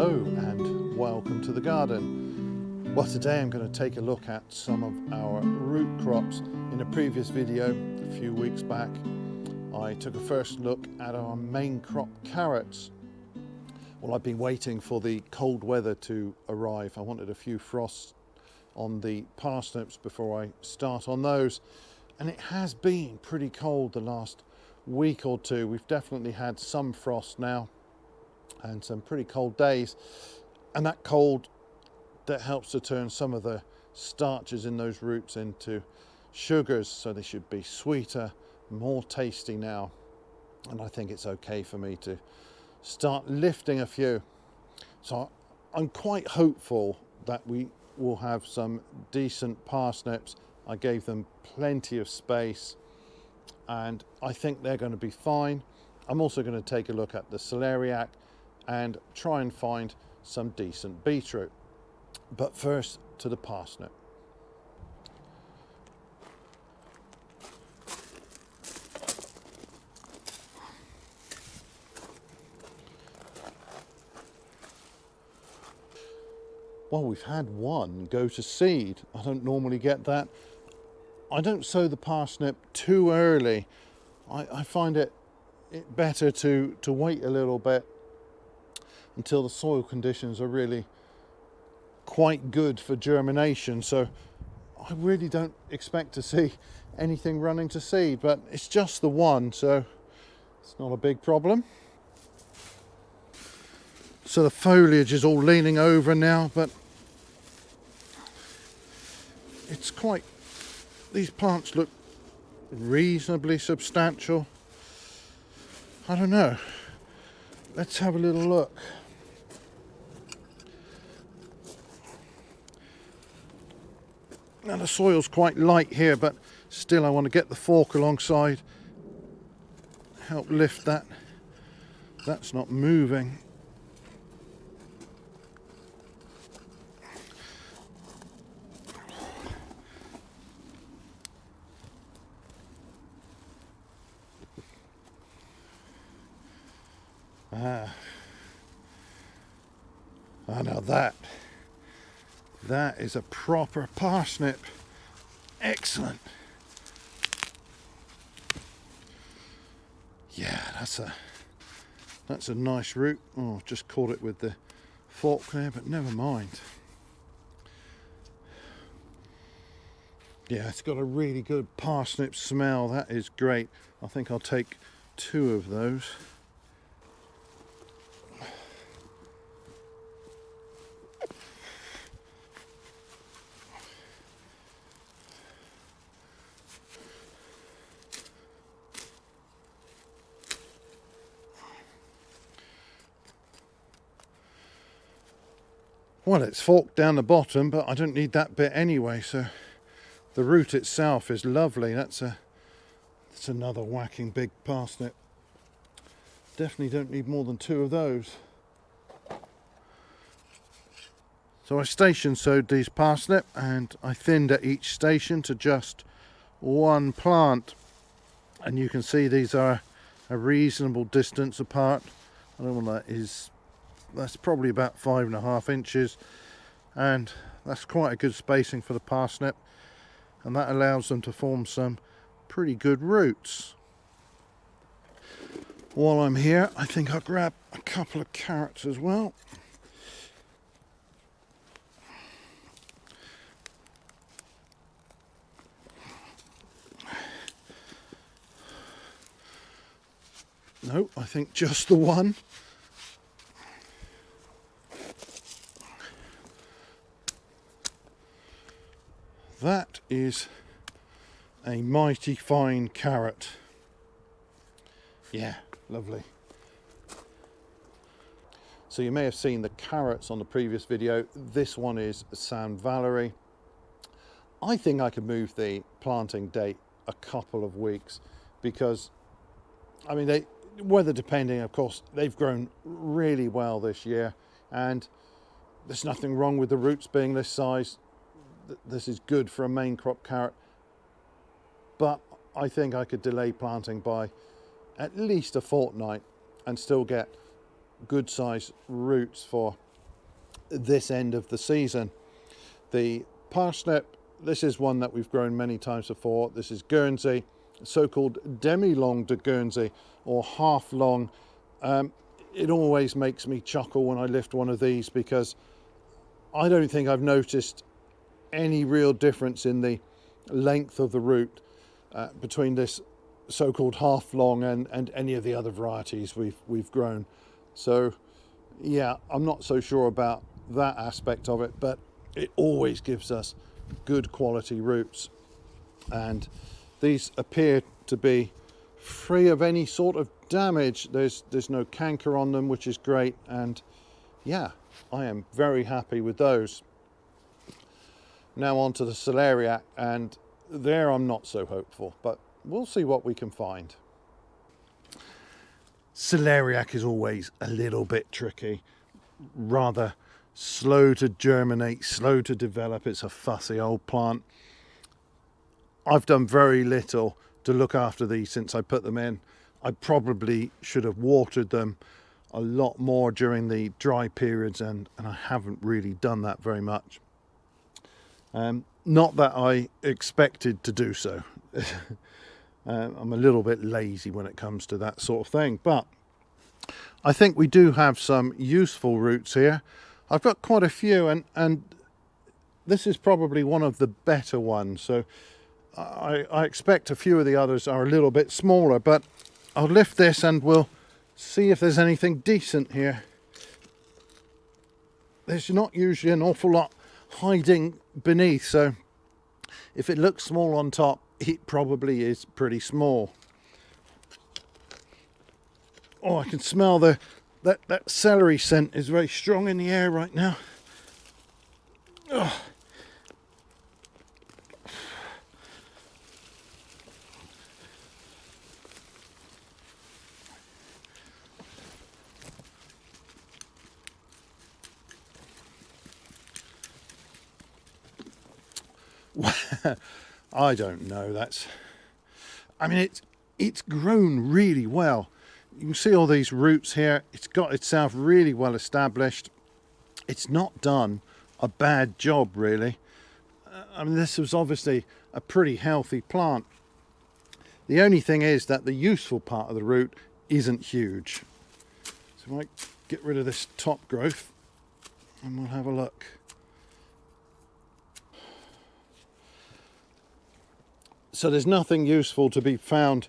Hello and welcome to the garden. Well, today I'm going to take a look at some of our root crops. In a previous video a few weeks back I took a first look at our main crop carrots. Well, I've been waiting for the cold weather to arrive. I wanted a few frosts on the parsnips before I start on those, and it has been pretty cold the last week or two. We've definitely had some frost now and some pretty cold days, and that cold that helps to turn some of the starches in those roots into sugars, so they should be sweeter, more tasty now. And I think it's okay for me to start lifting a few. So I'm quite hopeful that we will have some decent parsnips. I gave them plenty of space and I think they're going to be fine. I'm also going to take a look at the Celeriac and try and find some decent beetroot. But first to the parsnip. Well, we've had one go to seed. I don't normally get that. I don't sow the parsnip too early. I find it better to wait a little bit until the soil conditions are really quite good for germination. So I really don't expect to see anything running to seed, but it's just the one, so it's not a big problem. So the foliage is all leaning over now, but it's quite, these plants look reasonably substantial. I don't know. Let's have a little look. Now the soil's quite light here, but still I want to get the fork alongside, help lift that. That's not moving. Now that is a proper parsnip. Excellent. Yeah, that's a nice root. Oh, just caught it with the fork there, but never mind. Yeah, it's got a really good parsnip smell. That is great. I think I'll take 2 of those. Well, it's forked down the bottom, but I don't need that bit anyway, so the root itself is lovely. That's another whacking big parsnip. Definitely don't need more than 2 of those. So I station sowed these parsnip and I thinned at each station to just 1 plant. And you can see these are a reasonable distance apart. I don't know what that is. That's probably about 5.5 inches, and that's quite a good spacing for the parsnip, and that allows them to form some pretty good roots. While I'm here, I think I'll grab a couple of carrots as well. No, I think just the one. That is a mighty fine carrot. Yeah, lovely. So you may have seen the carrots on the previous video. This one is San Valery. I think I could move the planting date a couple of weeks because, I mean, weather depending, of course, they've grown really well this year, and there's nothing wrong with the roots being this size. This is good for a main crop carrot, but I think I could delay planting by at least a fortnight and still get good size roots for this end of the season. The parsnip, this is one that we've grown many times before. This is Guernsey, so-called demi-long de Guernsey, or half-long. It always makes me chuckle when I lift one of these, because I don't think I've noticed any real difference in the length of the root between this so-called half-long and any of the other varieties we've grown. So yeah, I'm not so sure about that aspect of it, but it always gives us good quality roots, and these appear to be free of any sort of damage. There's no canker on them, which is great, and yeah, I am very happy with those. Now on to the Celeriac, and there I'm not so hopeful, but we'll see what we can find. Celeriac is always a little bit tricky, rather slow to germinate, slow to develop. It's a fussy old plant. I've done very little to look after these since I put them in. I probably should have watered them a lot more during the dry periods, and I haven't really done that very much. Not that I expected to do so. I'm a little bit lazy when it comes to that sort of thing, but I think we do have some useful roots here. I've got quite a few, and this is probably one of the better ones. So I expect a few of the others are a little bit smaller, but I'll lift this and we'll see if there's anything decent here. There's not usually an awful lot hiding beneath, so if it looks small on top, it probably is pretty small. Oh, I can smell that celery scent is very strong in the air right now. Oh. I don't know. I mean, it's grown really well. You can see all these roots here. It's got itself really well established. It's not done a bad job, really. I mean, this was obviously a pretty healthy plant. The only thing is that the useful part of the root isn't huge. So I might get rid of this top growth and we'll have a look. So there's nothing useful to be found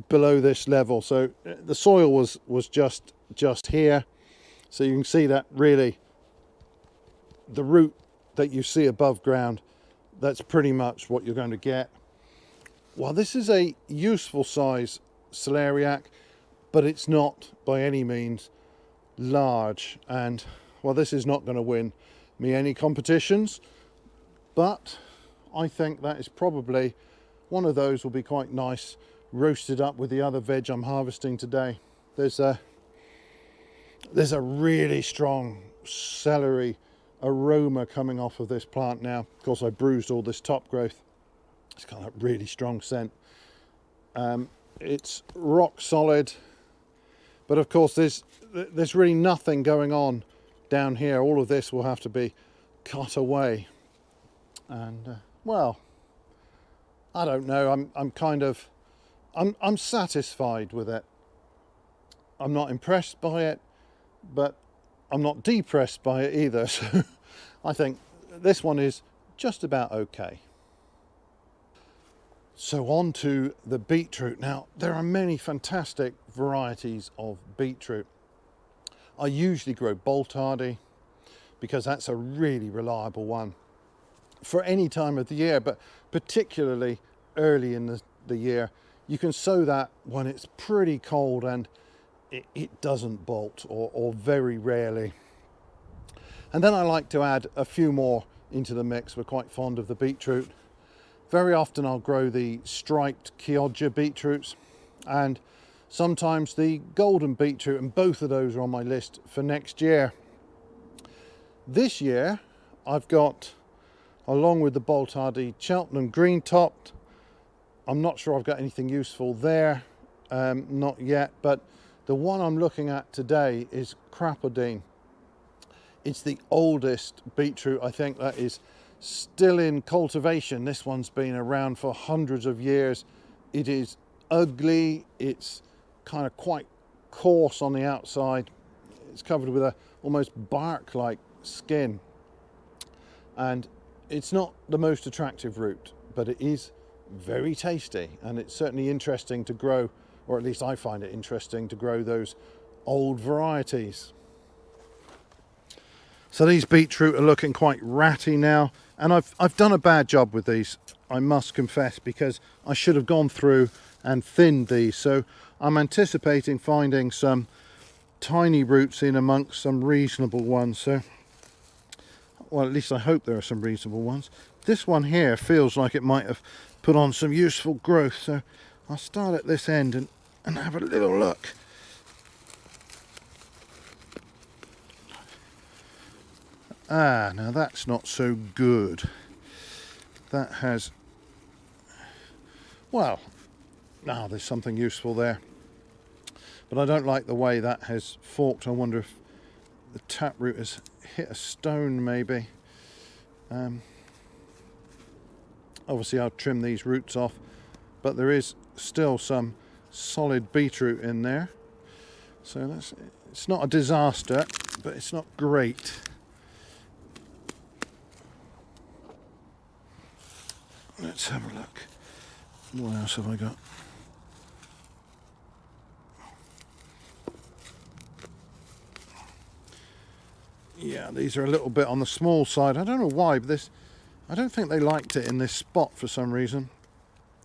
below this level. So the soil was just here. So you can see that really the root that you see above ground, that's pretty much what you're going to get. Well, this is a useful size celeriac, but it's not by any means large. And well, this is not going to win me any competitions, but I think that is probably one of those will be quite nice roasted up with the other veg I'm harvesting today. There's a really strong celery aroma coming off of this plant now. Of course, I bruised all this top growth. It's got that really strong scent. It's rock solid, but of course there's really nothing going on down here. All of this will have to be cut away, and well, I don't know. I'm satisfied with it. I'm not impressed by it, but I'm not depressed by it either. So I think this one is just about okay. So on to the beetroot. Now, there are many fantastic varieties of beetroot. I usually grow boltardy because that's a really reliable one for any time of the year, but particularly early in the year. You can sow that when it's pretty cold and it doesn't bolt, or very rarely. And then I like to add a few more into the mix. We're quite fond of the beetroot. Very often I'll grow the striped Chioggia beetroots and sometimes the golden beetroot, and both of those are on my list for next year. This year I've got, along with the boltardy, Cheltenham green topped. I'm not sure I've got anything useful there, not yet, but the one I'm looking at today is Crapaudine. It's the oldest beetroot, I think, that is still in cultivation. This one's been around for hundreds of years. It is ugly, it's kind of quite coarse on the outside. It's covered with a almost bark-like skin. And it's not the most attractive root, but it is very tasty, and it's certainly interesting to grow, or at least I find it interesting to grow those old varieties. So these beetroot are looking quite ratty now, and I've done a bad job with these, I must confess, because I should have gone through and thinned these. So I'm anticipating finding some tiny roots in amongst some reasonable ones. So, well, at least I hope there are some reasonable ones. This one here feels like it might have put on some useful growth, so I'll start at this end and have a little look. Ah, now that's not so good. That has, well, now there's something useful there. But I don't like the way that has forked. I wonder if the taproot has hit a stone maybe. Obviously I'll trim these roots off, but there is still some solid beetroot in there. So it's not a disaster, but it's not great. Let's have a look. What else have I got? Yeah, these are a little bit on the small side. I don't know why, but I don't think they liked it in this spot for some reason.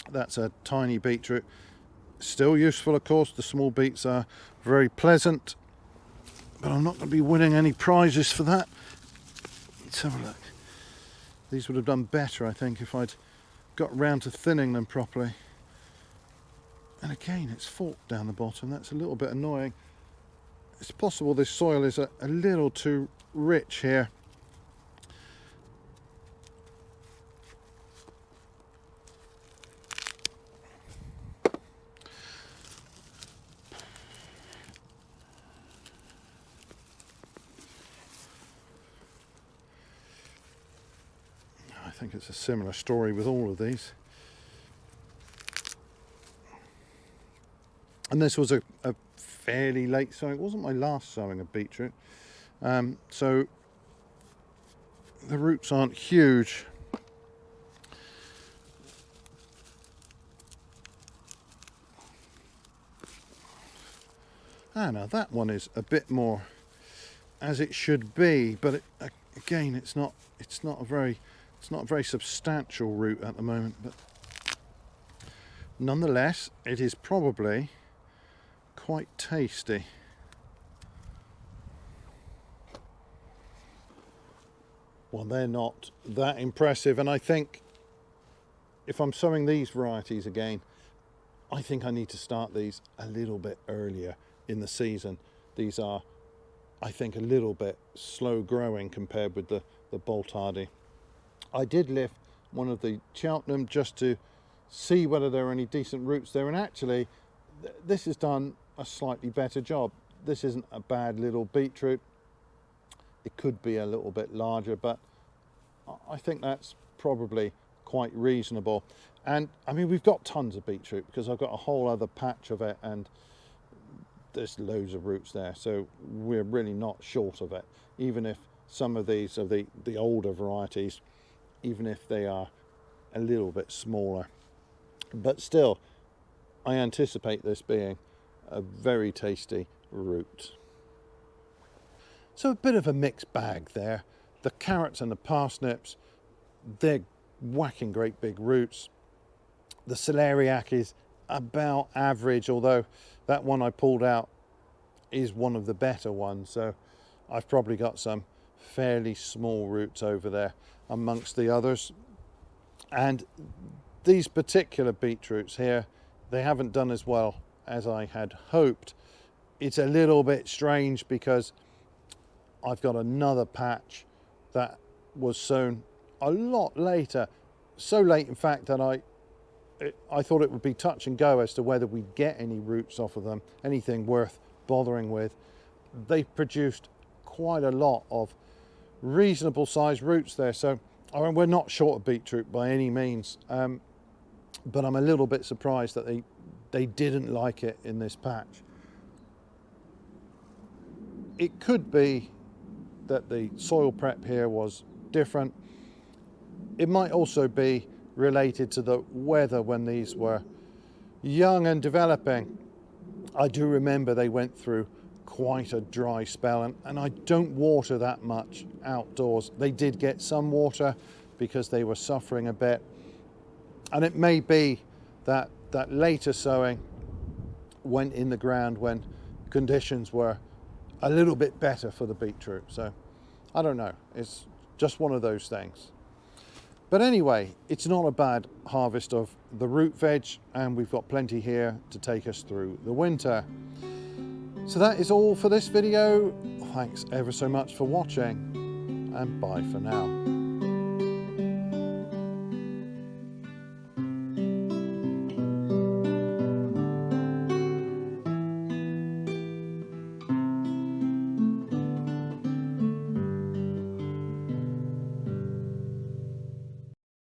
That's a tiny beetroot. Still useful, of course. The small beets are very pleasant, but I'm not going to be winning any prizes for that. Let's have a look. These would have done better, I think, if I'd got round to thinning them properly. And again, it's forked down the bottom. That's a little bit annoying. It's possible this soil is a little too rich here. I think it's a similar story with all of these. And this was a fairly late sowing. It wasn't my last sowing of beetroot. So the roots aren't huge. Now that one is a bit more as it should be, but again, it's not a very substantial root at the moment. But nonetheless, it is probably quite tasty. Well, they're not that impressive, and I think if I'm sowing these varieties again, I think I need to start these a little bit earlier in the season. These are, I think, a little bit slow growing compared with the Boltardi. I did lift one of the Cheltenham just to see whether there are any decent roots there, and actually this has done a slightly better job. This isn't a bad little beetroot. It could be a little bit larger, but I think that's probably quite reasonable. And I mean, we've got tons of beetroot because I've got a whole other patch of it, and there's loads of roots there, so we're really not short of it. Even if some of these are the older varieties, even if they are a little bit smaller, but still I anticipate this being a very tasty root. So a bit of a mixed bag there. The carrots and the parsnips, they're whacking great big roots. The celeriac is about average, although that one I pulled out is one of the better ones, so I've probably got some fairly small roots over there amongst the others. And these particular beetroots here, they haven't done as well as I had hoped. It's a little bit strange because I've got another patch that was sown a lot later, so late in fact that I thought it would be touch and go as to whether we'd get any roots off of them, anything worth bothering with. They've produced quite a lot of reasonable sized roots there. So I mean, we're not short of beetroot by any means, but I'm a little bit surprised that they didn't like it in this patch. It could be that the soil prep here was different. It might also be related to the weather when these were young and developing. I do remember they went through quite a dry spell, and I don't water that much outdoors. They did get some water because they were suffering a bit, and it may be that later sowing went in the ground when conditions were a little bit better for the beetroot. So I don't know, it's just one of those things. But anyway, it's not a bad harvest of the root veg, and we've got plenty here to take us through the winter. So that is all for this video. Thanks ever so much for watching, and bye for now.